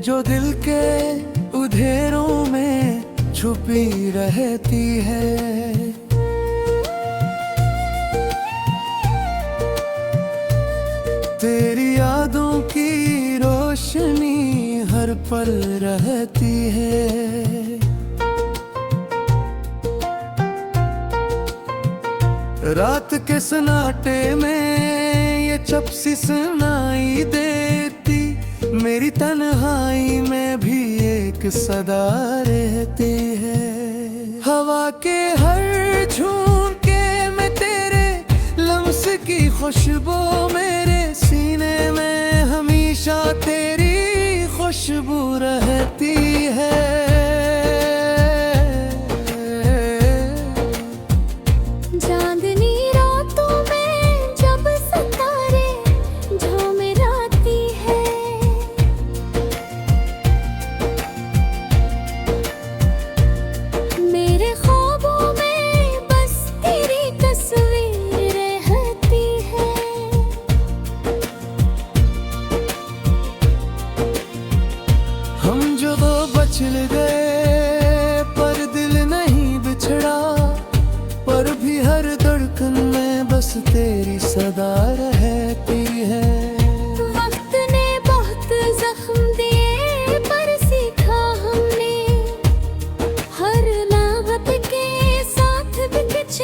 जो दिल के उधेरों में छुपी रहती है। तेरी यादों की रोशनी हर पल रहती है। रात के सन्नाटे में ये चपसी सुनाई देती, मेरी तन्हाई में भी एक सदा रहती है। हवा के हर झोंके में तेरे लम्स की खुशबू, मेरे सीने में हमेशा तेरी खुशबू रहती है। बिछड़ गए पर दिल नहीं बिछड़ा, पर भी हर धड़कन में बस तेरी सदा रहती है। वक्त ने बहुत जख्म दिए पर सीखा हमने, हर लम्हे के साथ भी कुछ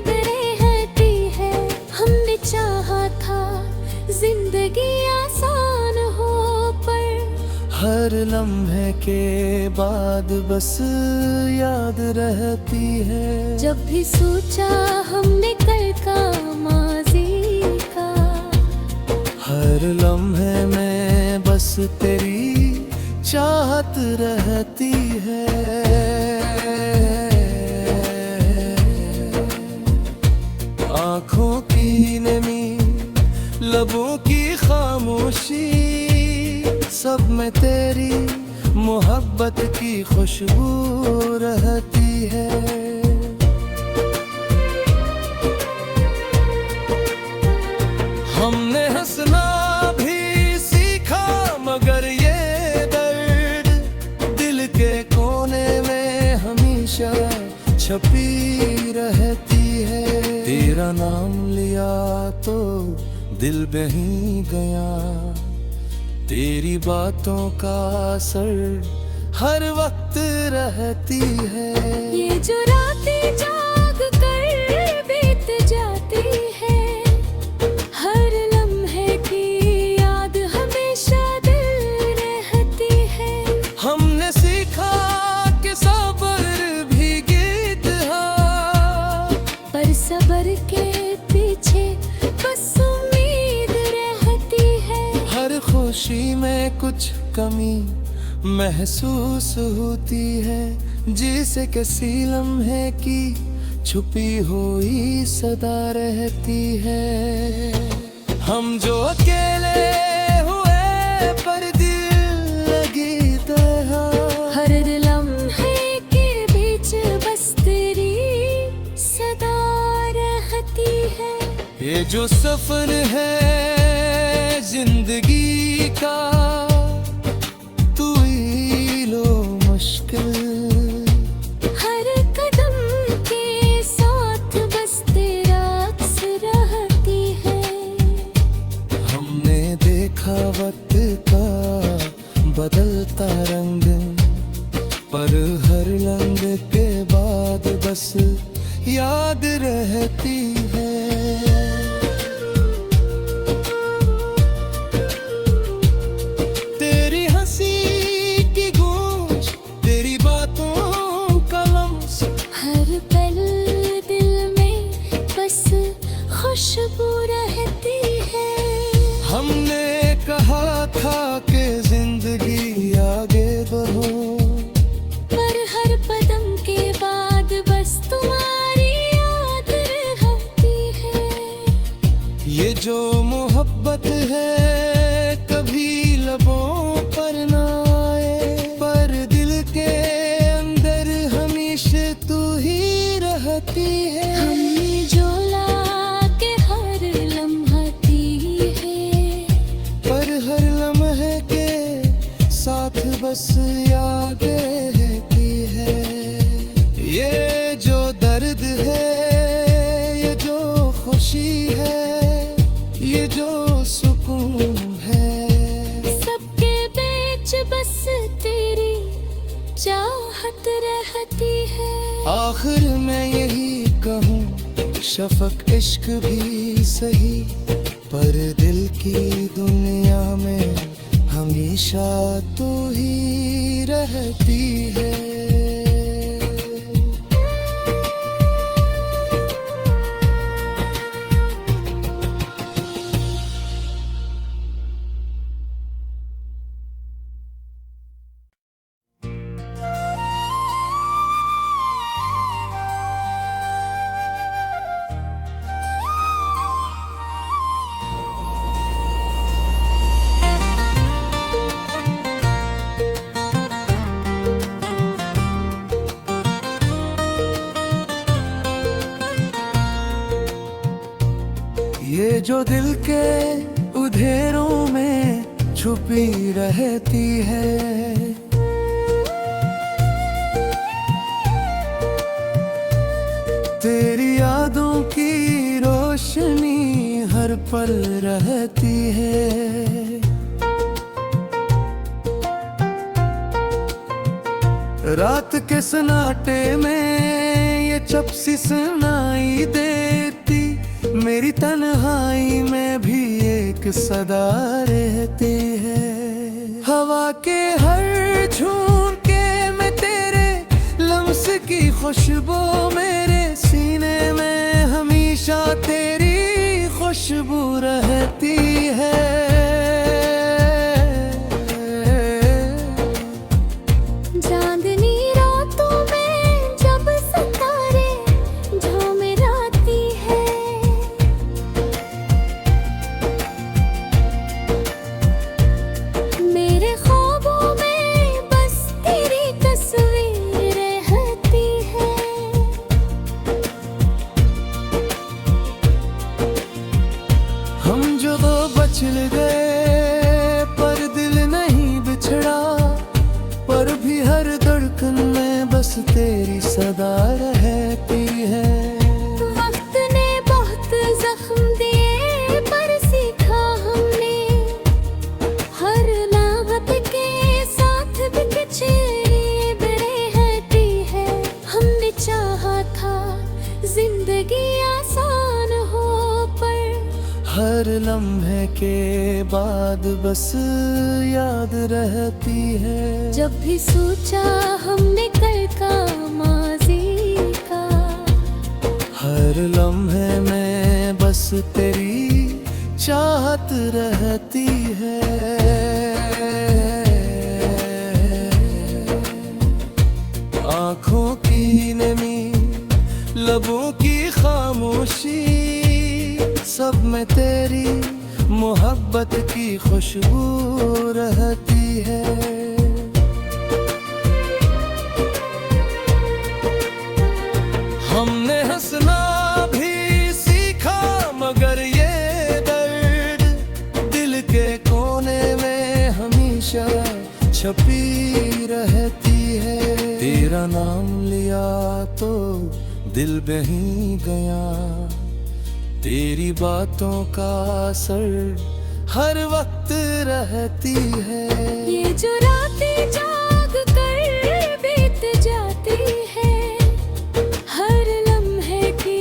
रहती है। हमने चाहा था जिंदगी आसान हो, पर हर लम्हे के बाद बस याद रहती है। जब भी सोचा हमने कल का माजी का, हर लम्हे में बस तेरी चाहत रहती है। आँखों की नमी, लबों की खामोशी, सब में तेरी मोहब्बत की खुशबू रहती है। हमने हंसना भी सीखा, मगर ये दर्द दिल के कोने में हमेशा छपी रहती है। तेरा नाम लिया तो दिल बह गया, तेरी बातों का असर हर वक्त रहती है। ये जो रातें जाग कर बीत जाती है, हर लम्हे की याद हमेशा दिल रहती है। हमने सीखा कि सब्र भी गीत है, पर सब्र के पीछे बस उम्मीद रहती है। हर खुशी में कुछ कमी महसूस होती है, जिसे किसी लम्हे की छुपी हुई सदा रहती है। हम जो अकेले हुए पर दिल लगी तरह, हर लम्हे के बीच बस तेरी सदा रहती है। ये जो सफर है जिंदगी का, तू ही लो मुश्किल, हर कदम के साथ बस तेरा अक्स रहती है। हमने देखा वक्त का बदलता रंग, पर हर रंग के बाद बस याद रहती है। खुशबू रहती है। हमने कहा था कि जिंदगी आगे बढ़ो, पर हर कदम के बाद बस तुम्हारी याद रहती है। ये जो मोहब्बत है कभी लबों पर ना आए, पर दिल के अंदर हमेशा तू ही रहती है। हमने जो शफक इश्क भी सही, पर दिल की दुनिया में हमेशा तू ही रहती है। ये जो दिल के उधेरों में छुपी रहती है, तेरी यादों की रोशनी हर पल रहती है। रात के सन्नाटे में ये चपसी सुनाई देती, मेरी तन्हाई में भी एक सदा रहती है। हवा के हर झोंके में तेरे लम्स की खुशबू, मेरे सीने में हमेशा तेरी खुशबू रहती है। बिछड़ गए पर दिल नहीं बिछड़ा, पर भी हर धड़कन में बस तेरी सदा रहती है। वक्त ने बहुत जख्म दिए पर सीखा हमने, हर लाहत के साथ भी कुछ रहती है। हमने चाहा था जिंदगी आसान हो, पर हर लम्हे के बाद बस याद रहती है। जब भी सोचा हमने कल का माजी का, हर लम्हे में बस तेरी चाहत रहती है। आँखों की नमी, लबों की खामोशी, सब में तेरी मोहब्बत की खुशबू रहती है। हमने हंसना भी सीखा, मगर ये दर्द दिल के कोने में हमेशा छपी रहती है। तेरा नाम लिया तो दिल बह गया, तेरी बातों का असर हर वक्त रहती है। ये जो रातें जाग कर बीत जाती है, हर लम्हे की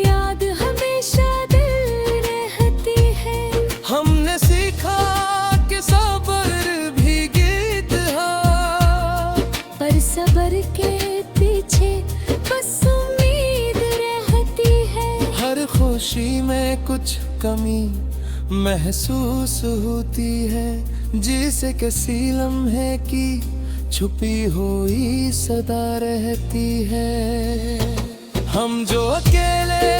याद हमेशा दिल रहती है। हमने सीखा कि सब्र भी गीत है, पर सब्र के पीछे बस उम्मीद रहती है। हर खुशी में कुछ कमी महसूस होती है, जिसे किसी लम्हे की छुपी हुई सदा रहती है। हम जो अकेले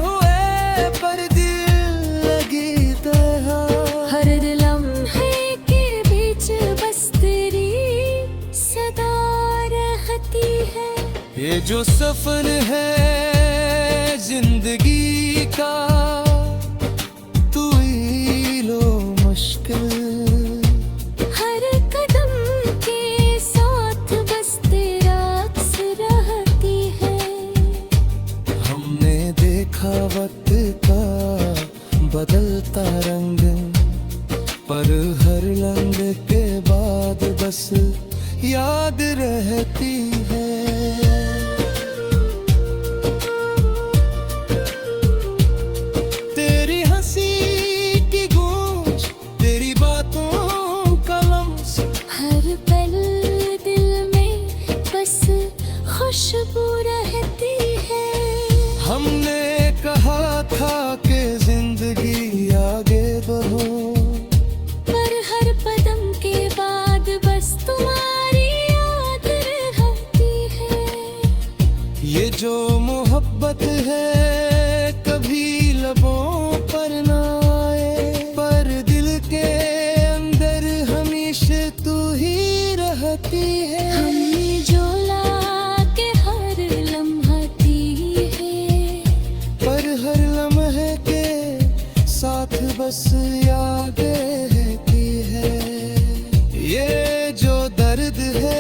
हुए पर दिल लगी तरह, हर लम्हे के बीच बस तेरी सदा रहती है। ये जो सफर है जिंदगी का, तू ही लो मुश्किल, हर कदम के साथ बस तेरा अक्स रहती है। हमने देखा वक्त का बदलता रंग, पर हर लम्हे के बाद बस याद रहती है। मोहब्बत है कभी लबों पर ना आए, पर दिल के अंदर हमेशा तू ही रहती है। हमने जो लाके हर लम्हा दी है, पर हर लम्हे के साथ बस यादें रहती है। ये जो दर्द है,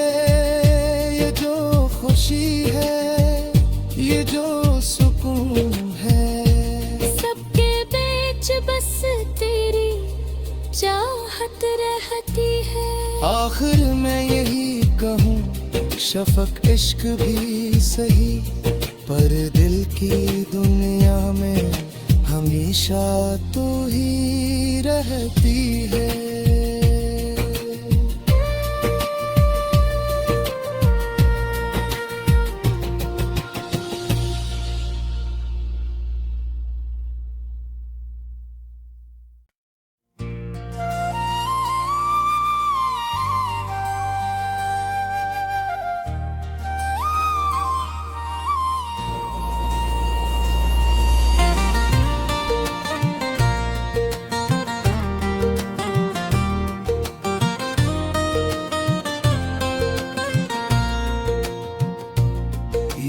ये जो खुशी है, ये जो सुकून है, सबके बीच बस तेरी चाहत रहती है। आखिर मैं यही कहूँ, शफक इश्क भी सही, पर दिल की दुनिया में हमेशा तू ही रहती है।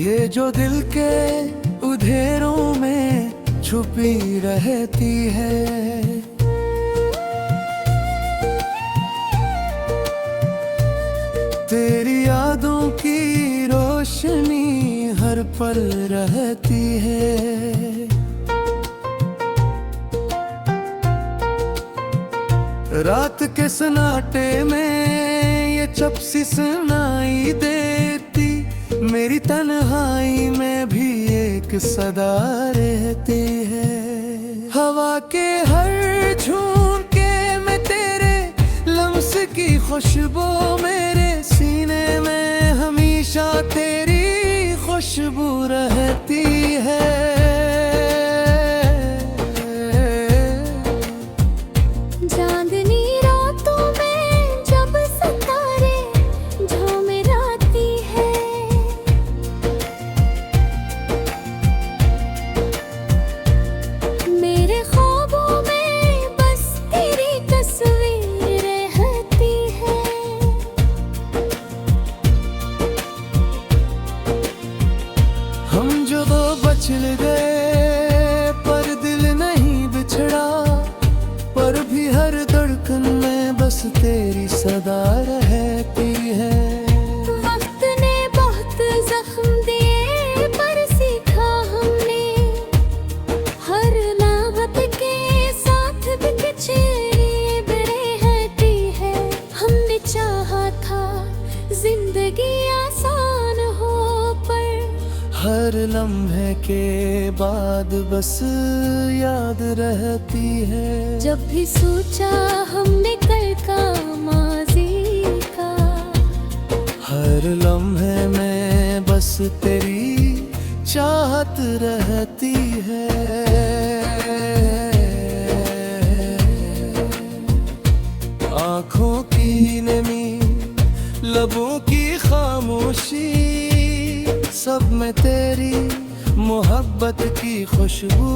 ये जो दिल के उधेरों में छुपी रहती है, तेरी यादों की रोशनी हर पल रहती है। रात के सन्नाटे में ये चपसी सुनाई देती, मेरी तन्हाई में भी एक सदा रहती है। हवा के हर झोंके में तेरे लम्स की खुशबू, मेरे सीने में हमेशा तेरी खुशबू रहती है। चांदनी रातों में जब सितारे झूमराती है, मेरे ख्वाबों में बस तेरी तस्वीर रहती है। हम जो दो बचल गए, पर दिल नहीं बिछड़ा, पर भी हर धड़कन में बस तेरी सदा रहती है। वक्त ने बहुत जख्म दिए, पर सीखा हमने हर लाहत के साथ भी कुछ रहती है। हमने चाहा था जिंदगी आसान हो, पर हर लम्हे के बाद बस याद रहती है। जब भी सोचा हमने कल का माजी का, हर लम्हे में बस तेरी चाहत रहती है। आँखों की नमी, लबों की खामोशी, सब में तेरी मोहब्बत की खुशबू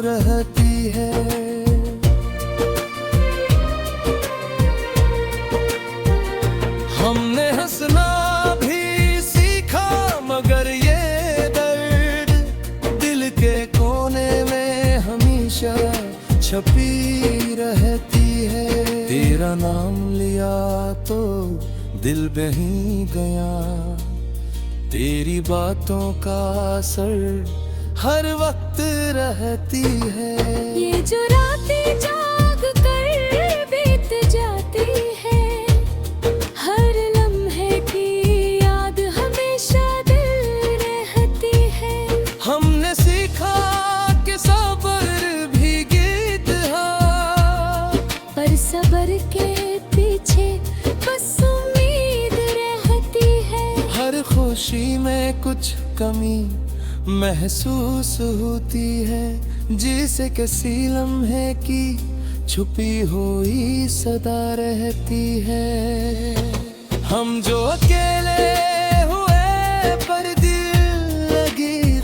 रहती है। हमने हंसना भी सीखा, मगर ये दर्द दिल के कोने में हमेशा छपी रहती है। तेरा नाम लिया तो दिल बहीं गया, तेरी बातों का असर हर वक्त रहती है। ये जो रातें जाग कर बीत जाती है, हर लम्हे की याद हमेशा दिल रहती है। हमने सीखा कि सब्र भी गीत है, पर सब्र के पीछे बस उम्मीद रहती है। हर खुशी में कुछ कमी महसूस होती है, जिसे किसी लम्हे की छुपी हुई सदा रहती है। हम जो अकेले हुए पर दिल लगी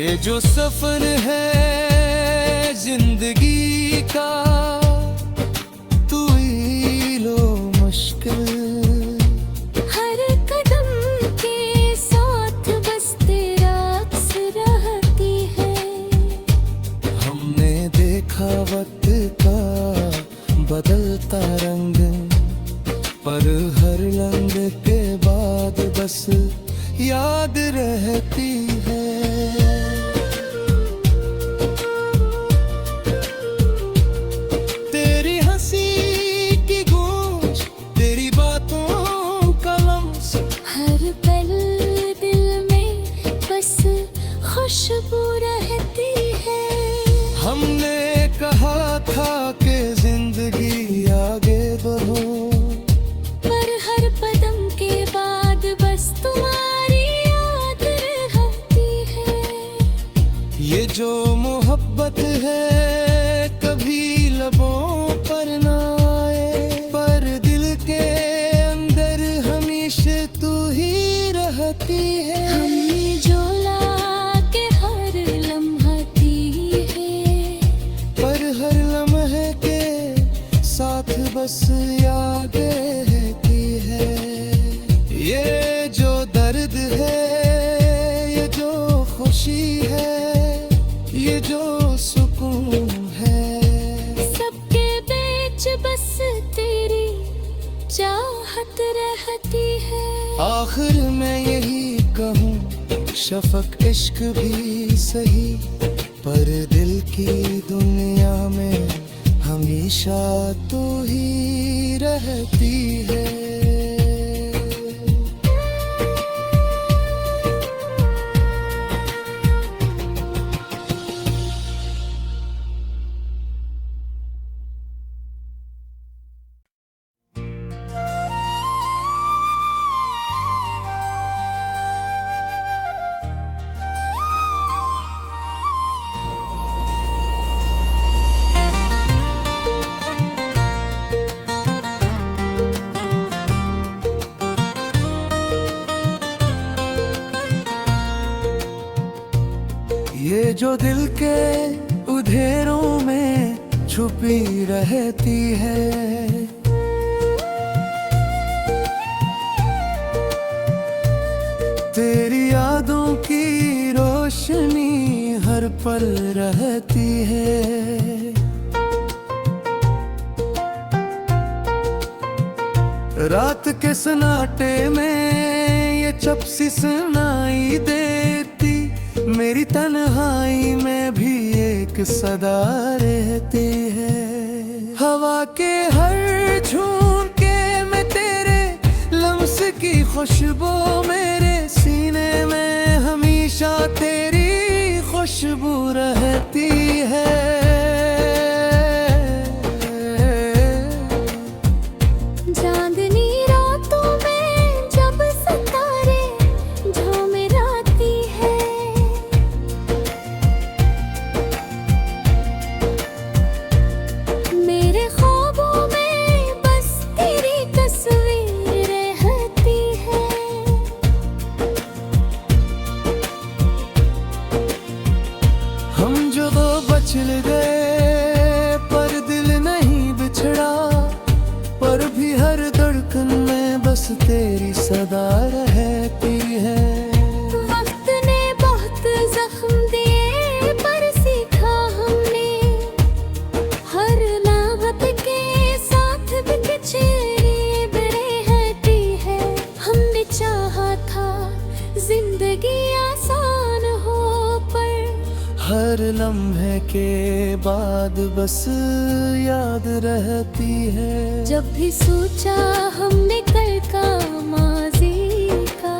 ये जो सफर है जिंदगी का, तू ही लो मुश्किल। हर कदम के साथ बस तेरा अक्स रहती है। हमने देखा वक्त का बदलता रंग, पर हर लम्हे के बाद बस याद रहती है। तेरी हंसी की गूंज, तेरी बातों का लम्स, हर पल दिल में बस खुशबू रहती है। हमने कहा था कि जिंदगी आगे बढ़ो, पर हर कदम के बाद बस तुम्हारी याद रहती है। ये जो मोहब्बत है कभी लबों पर ना आए, पर दिल के अंदर हमेशा तू ही रहती है। हमने जो लाके हर लम्हा दी है, पर हर लम्हे के साथ बस याद रहती है। ये जो दर्द है, ये जो खुशी है, ये जो सुकून है, सबके बीच बस तेरी चाहत रहती है। आखिर मैं यही कहूँ, शफक इश्क भी सही, पर दिल की दुनिया में हमेशा तू ही रहती है। ये जो दिल के उधेरों में छुपी रहती है, तेरी यादों की रोशनी हर पल रहती है। रात के सन्नाटे में ये चपसी सुनाई देती, मेरी तन्हाई में भी एक सदा रहती है। हवा के हर झोंके में तेरे लम्स की खुशबू, मेरे सीने में हमेशा तेरी खुशबू रहती है। चांदनी रातों में जब सितारे झूमराती है, मेरे ख्वाबों में बस तेरी तस्वीर रहती है। हम जो दो बचल गए, पर दिल नहीं बिछड़ा, पर भी हर धड़कन में बस तेरी सदा रहती है। वक्त ने बहुत जख्म दिए, पर सीखा हमने हर लाहत के साथ बिछड़ी रहती है। हमने चाहा था जिंदगी आसान हो, पर हर लम्हे के बाद बस याद रहती है। जब भी सोचा हमने कल का माजी का,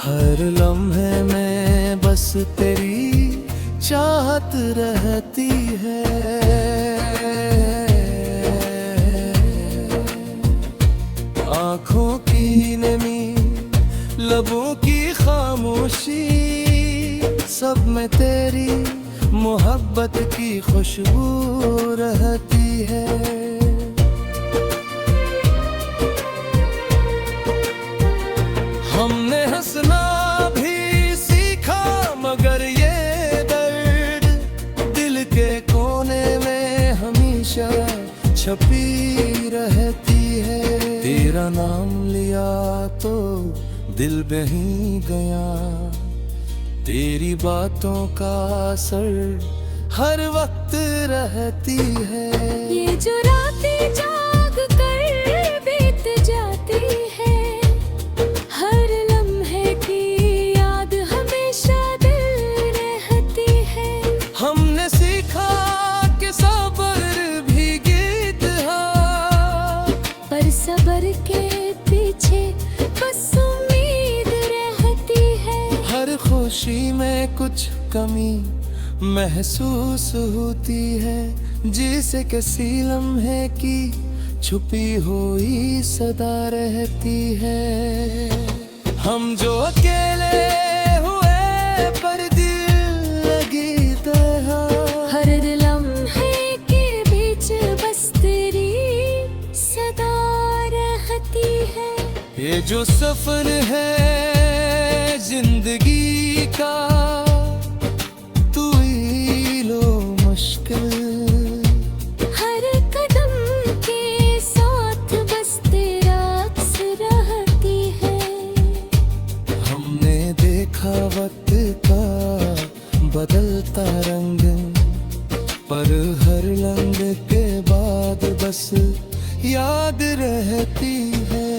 हर लम्हे में बस तेरी चाहत रहती है। आँखों की नमी, लबों की खामोशी, सब में तेरी मोहब्बत की खुशबू रहती है। हमने हंसना भी सीखा, मगर तेरा नाम लिया तो दिल बहीं गया, तेरी बातों का असर हर वक्त रहती है। ये जो रातें जाग कर बीत जाती है, हर लम्हे की याद हमेशा दिल रहती है। हमने सीखा कि सब्र भी गीत है, पर सब्र के पीछे बस उम्मीद रहती है। हर खुशी में कुछ कमी महसूस होती है, जिसे किसी लम्हे की छुपी हुई सदा रहती है। हम जो अकेले हुए पर दिल लगी तरह, हर लम्हे के बीच बस तेरी सदा रहती है। ये जो सफर है जिंदगी का, तू ही लो मुश्किल, हर कदम के साथ बस तेरा अक्स रहती है। हमने देखा वक्त का बदलता रंग, पर हर लम्हे के बाद बस याद रहती है।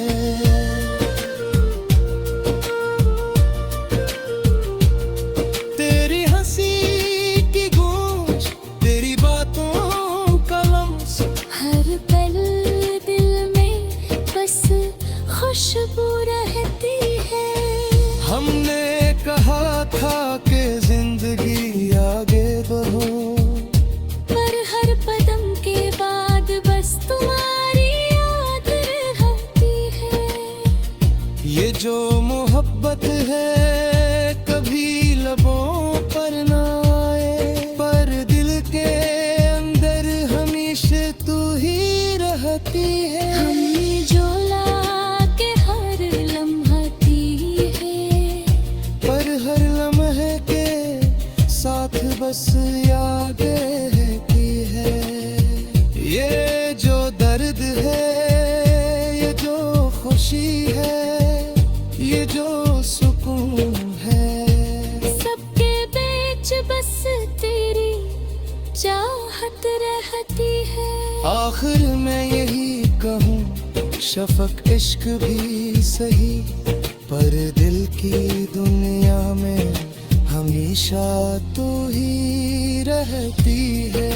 तेरी हंसी की गूंज, तेरी बातों का लम्स, हर पल दिल में बस खुशबू रहती है। हमने कहा था कि जिंदगी आगे बढ़ो, पर हर कदम के बाद बस तुम्हारी याद रहती है। ये जो मोहब्बत है कभी लबों पर ना आए, पर दिल के अंदर हमेशा तू ही रहती है। हमने जो ला के हर लम्हा दी है, पर हर लम्हे के साथ बस याद रहती है। ये जो दर्द है, ये जो खुशी है, ये जो सुकून है, सबके बीच बस तेरी चाहत रहती है। आखिर मैं यही कहूँ, शफक इश्क भी सही, पर दिल की दुनिया में हमेशा तू ही रहती है।